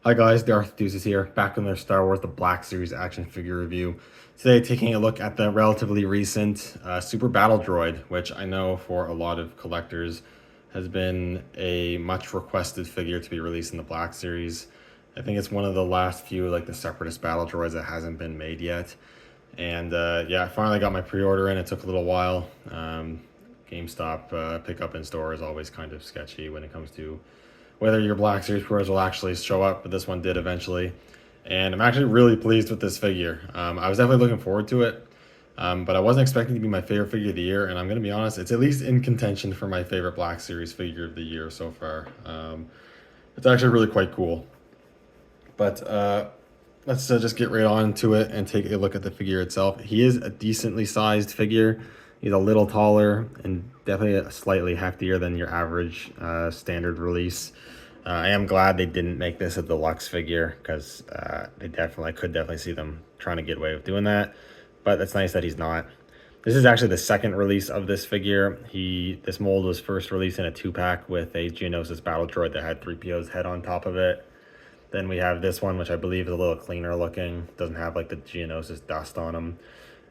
Hi guys, Darth Deuces here, back in their Star Wars The Black Series action figure review. Today taking a look at the relatively recent Super Battle Droid, which I know for a lot of collectors has been a much requested figure to be released in the Black Series. I think it's one of the last few like the Separatist Battle Droids that hasn't been made yet. And yeah, I finally got my pre-order in. It took a little while. GameStop pickup in store is always kind of sketchy when it comes to whether your Black Series Pros will actually show up, but this one did eventually. And I'm actually really pleased with this figure. I was definitely looking forward to it, but I wasn't expecting it to be my favorite figure of the year, and I'm going to be honest, it's at least in contention for my favorite Black Series figure of the year so far. It's actually really quite cool. But let's just get right on to it and take a look at the figure itself. He is a decently sized figure. He's a little taller and definitely slightly heftier than your average standard release. I am glad they didn't make this a deluxe figure because I could definitely see them trying to get away with doing that. But it's nice that he's not. This is actually the second release of this figure. This mold was first released in a 2-pack with a Geonosis Battle Droid that had 3PO's head on top of it. Then we have this one, which I believe is a little cleaner looking. Doesn't have like the Geonosis dust on them.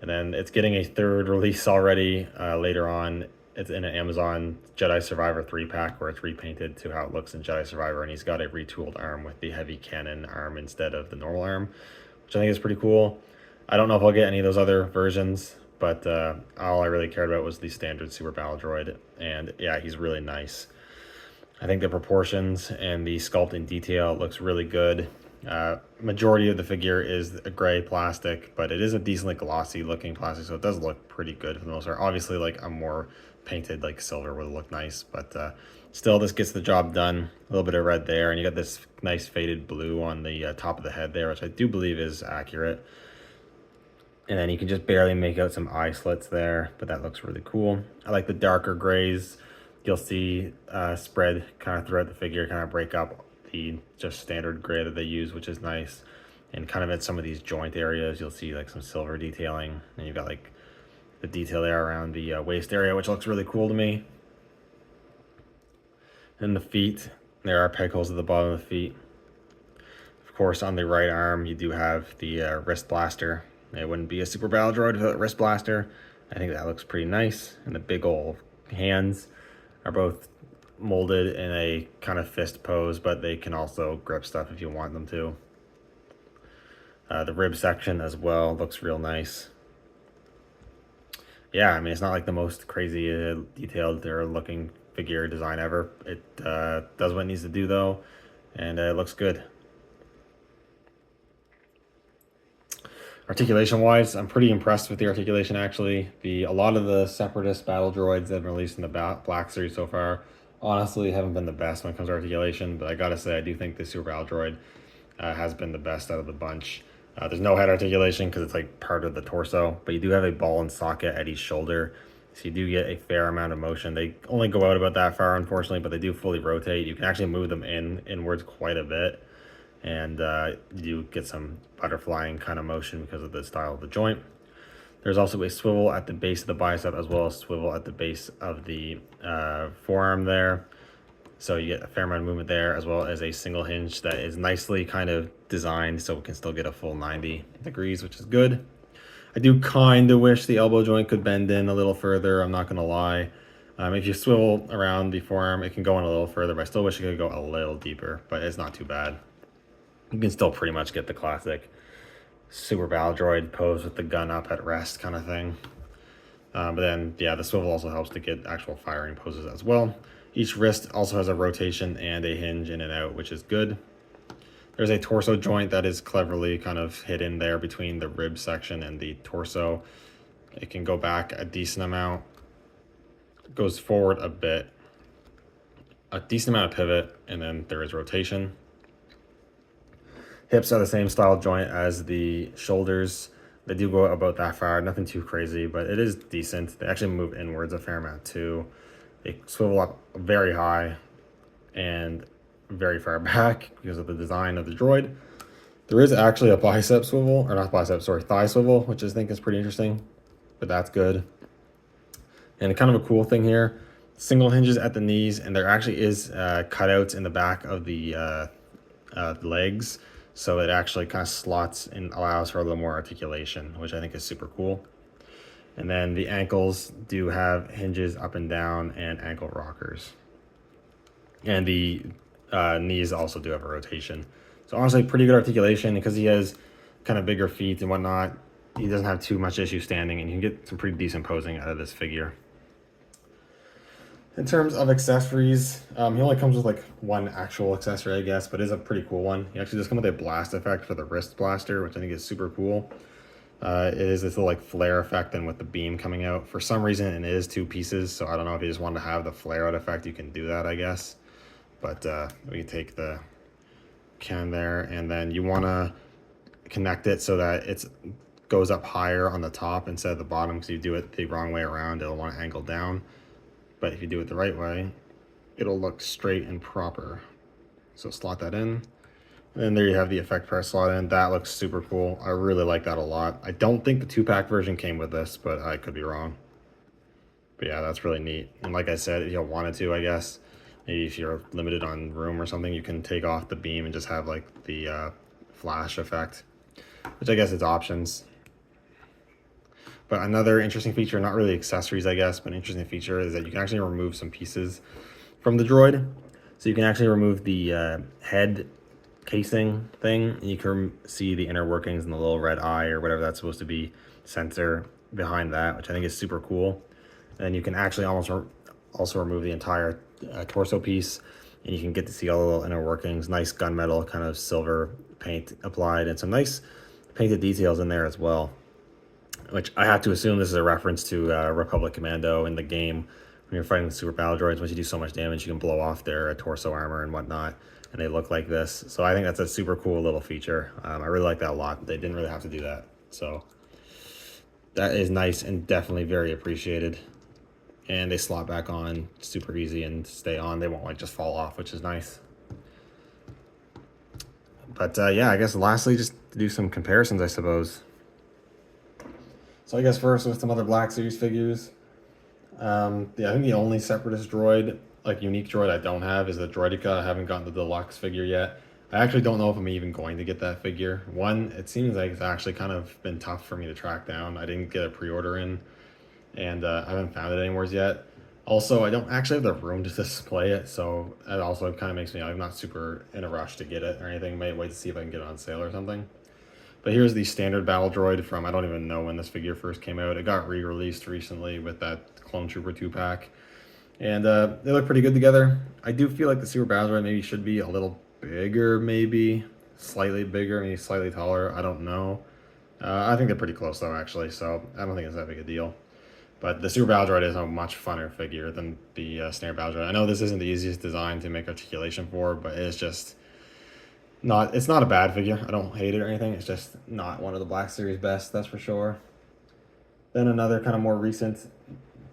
And then it's getting a third release already later on. It's in an Amazon Jedi Survivor 3-pack where it's repainted to how it looks in Jedi Survivor. And he's got a retooled arm with the heavy cannon arm instead of the normal arm, which I think is pretty cool. I don't know if I'll get any of those other versions, but all I really cared about was the standard Super Battle Droid. And yeah, he's really nice. I think the proportions and the sculpt and detail looks really good. Majority of the figure is a gray plastic, but it is a decently glossy looking plastic, so it does look pretty good for the most part. Obviously, like a more painted like silver would look nice, but still this gets the job done. A little bit of red there, and you got this nice faded blue on the top of the head there, which I do believe is accurate. And then you can just barely make out some eye slits there, but that looks really cool. I like the darker grays. You'll see spread kind of throughout the figure, kind of break up the just standard gray that they use, which is nice. And kind of at some of these joint areas, you'll see like some silver detailing. And you've got like the detail there around the waist area, which looks really cool to me. And the feet, there are peg holes at the bottom of the feet. Of course, on the right arm, you do have the wrist blaster. It wouldn't be a Super Battle Droid without wrist blaster. I think that looks pretty nice. And the big old hands are both molded in a kind of fist pose, but they can also grip stuff if you want them to. The rib section as well looks real nice. Yeah, I mean, it's not like the most crazy detailed or looking figure design ever. It does what it needs to do though, and it looks good. Articulation wise, I'm pretty impressed with the articulation actually. A lot of the Separatist battle droids that have been released in the Black Series so far honestly haven't been the best when it comes to articulation, but I gotta say I do think the Super Battle Droid has been the best out of the bunch. There's no head articulation because it's like part of the torso, but you do have a ball and socket at each shoulder, so you do get a fair amount of motion. They only go out about that far, unfortunately, but they do fully rotate. You can actually move them inwards quite a bit, and you get some butterflying kind of motion because of the style of the joint. There's also a swivel at the base of the bicep as well as swivel at the base of the forearm there. So you get a fair amount of movement there, as well as a single hinge that is nicely kind of designed so it can still get a full 90 degrees, which is good. I do kind of wish the elbow joint could bend in a little further, I'm not going to lie. If you swivel around the forearm, it can go in a little further, but I still wish it could go a little deeper, but it's not too bad. You can still pretty much get the classic Super Battle Droid pose with the gun up at rest kind of thing. But then, yeah, the swivel also helps to get actual firing poses as well. Each wrist also has a rotation and a hinge in and out, which is good. There's a torso joint that is cleverly kind of hidden there between the rib section and the torso. It can go back a decent amount, goes forward a bit, a decent amount of pivot, and then there is rotation. Hips are the same style joint as the shoulders. They do go about that far, nothing too crazy, but it is decent. They actually move inwards a fair amount too. They swivel up very high and very far back because of the design of the droid. There is actually a bicep swivel, or not bicep, sorry, thigh swivel, which I think is pretty interesting, but that's good. And kind of a cool thing here, single hinges at the knees, and there actually is cutouts in the back of the legs, so it actually kind of slots and allows for a little more articulation, which I think is super cool. And then the ankles do have hinges up and down and ankle rockers. And the knees also do have a rotation. So honestly, pretty good articulation because he has kind of bigger feet and whatnot. He doesn't have too much issue standing, and you can get some pretty decent posing out of this figure. In terms of accessories, he only comes with like one actual accessory, I guess, but it is a pretty cool one. He actually does come with a blast effect for the wrist blaster, which I think is super cool. It is this little like flare effect and with the beam coming out. For some reason, it is 2 pieces, so I don't know if you just want to have the flare out effect, you can do that, I guess. But we take the can there, and then you want to connect it so that it goes up higher on the top instead of the bottom, because you do it the wrong way around, it'll want to angle down. But if you do it the right way, it'll look straight and proper. So slot that in. And then there you have the effect press slot in. That looks super cool. I really like that a lot. I don't think the 2-pack version came with this, but I could be wrong. But yeah, that's really neat. And like I said, if you wanted to, I guess, maybe if you're limited on room or something, you can take off the beam and just have like the flash effect, which I guess is options. But another interesting feature, not really accessories, I guess, but an interesting feature is that you can actually remove some pieces from the droid. So you can actually remove the head casing thing, and you can see the inner workings and the little red eye or whatever that's supposed to be, sensor behind that, which I think is super cool. And you can actually also remove the entire torso piece, and you can get to see all the little inner workings, nice gunmetal kind of silver paint applied, and some nice painted details in there as well. Which I have to assume this is a reference to Republic Commando in the game. When you're fighting the super battle droids, once you do so much damage, you can blow off their torso armor and whatnot, and they look like this. So I think that's a super cool little feature. I really like that a lot. They didn't really have to do that. So that is nice and definitely very appreciated. And they slot back on super easy and stay on. They won't like just fall off, which is nice. But yeah, I guess lastly, just to do some comparisons, I suppose. So I guess first with some other Black Series figures. Yeah, I think the only Separatist droid, like unique droid I don't have is the Droidica. I haven't gotten the deluxe figure yet. I actually don't know if I'm even going to get that figure. One, it seems like it's actually kind of been tough for me to track down. I didn't get a pre-order in, and I haven't found it anywhere yet. Also, I don't actually have the room to display it, so that also kind of makes me, I'm not super in a rush to get it or anything. Might wait to see if I can get it on sale or something. But here's the standard battle droid from, I don't even know when this figure first came out. It got re-released recently with that Clone Trooper 2-pack. And they look pretty good together. I do feel like the Super Battle Droid maybe should be a little bigger, maybe. Slightly bigger, maybe slightly taller. I don't know. I think they're pretty close though, actually, so I don't think it's that big a deal. But the Super Battle Droid is a much funner figure than the standard Battle Droid. I know this isn't the easiest design to make articulation for, but it's just not, it's not a bad figure. I don't hate it or anything. It's just not one of the Black Series best, that's for sure. Then another kind of more recent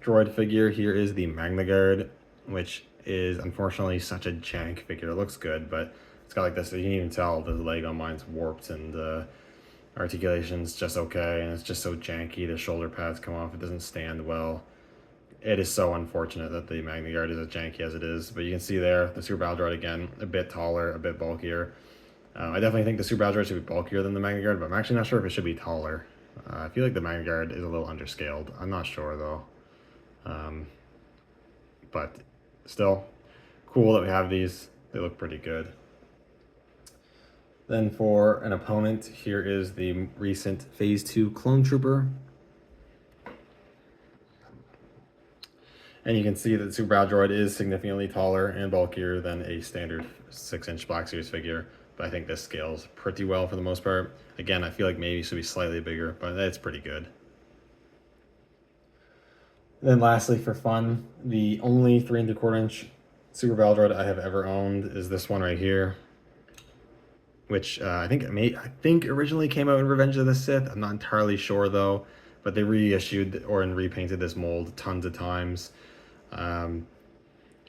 droid figure here is the Magna Guard, which is unfortunately such a jank figure. It looks good, but it's got like this, you can even tell the leg on mine's warped, and articulation's just okay, and it's just so janky. The shoulder pads come off, it doesn't stand well. It is so unfortunate that the Magna Guard is as janky as it is, but you can see there, the Super Battle Droid again, a bit taller, a bit bulkier. I definitely think the Super Battle Droid should be bulkier than the Magna Guard, but I'm actually not sure if it should be taller. I feel like the Magna Guard is a little underscaled. I'm not sure though. But still, cool that we have these. They look pretty good. Then for an opponent, here is the recent Phase 2 Clone Trooper. And you can see that the Super Battle Droid is significantly taller and bulkier than a standard 6-inch Black Series figure, but I think this scales pretty well for the most part. Again, I feel like maybe it should be slightly bigger, but it's pretty good. And then lastly, for fun, the only 3 3/4-inch Super Battle Droid I have ever owned is this one right here, which I think originally came out in Revenge of the Sith. I'm not entirely sure though, but they reissued or repainted this mold tons of times.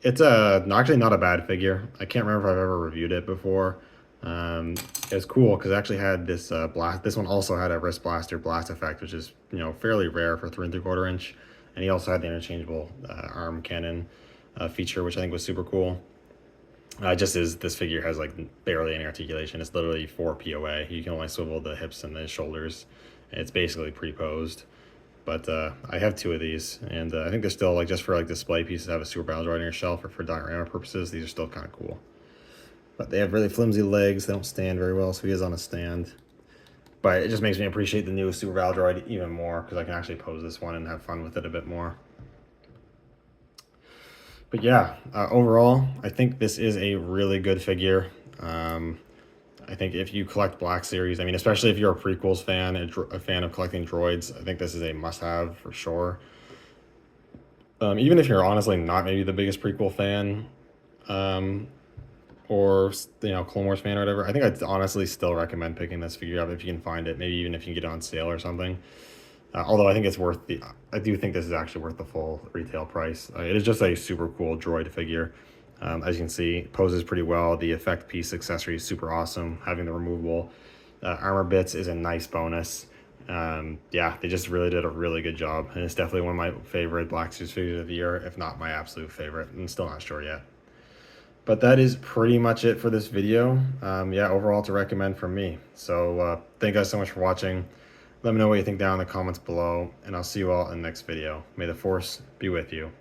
It's actually not a bad figure. I can't remember if I've ever reviewed it before. It's cool because it actually had this blast. This one also had a wrist blaster blast effect, which is fairly rare for 3 3/4-inch. And he also had the interchangeable arm cannon feature, which I think was super cool. Just as this figure has like barely any articulation. It's literally 4 POA. You can only swivel the hips and the shoulders. It's basically pre-posed. But I have 2 of these, and I think they're still, like, just for like display pieces, have a Super Battle Droid on your shelf, or for diorama purposes, these are still kind of cool. But they have really flimsy legs. They don't stand very well, so he is on a stand. But it just makes me appreciate the new Super Battle Droid even more, because I can actually pose this one and have fun with it a bit more. But yeah, overall, I think this is a really good figure. I think if you collect Black Series, I mean, especially if you're a prequels fan, a fan of collecting droids, I think this is a must-have for sure. Even if you're honestly not maybe the biggest prequel fan, or Clone Wars fan or whatever, I think I'd honestly still recommend picking this figure up if you can find it. Maybe even if you can get it on sale or something. Although I think it's worth I do think this is actually worth the full retail price. It is just a super cool droid figure. As you can see, it poses pretty well. The effect piece accessory is super awesome. Having the removable armor bits is a nice bonus. Yeah, they just really did a really good job. And it's definitely one of my favorite Black Series figures of the year, if not my absolute favorite. I'm still not sure yet. But that is pretty much it for this video. Yeah, overall to recommend from me. So thank you guys so much for watching. Let me know what you think down in the comments below, and I'll see you all in the next video. May the Force be with you.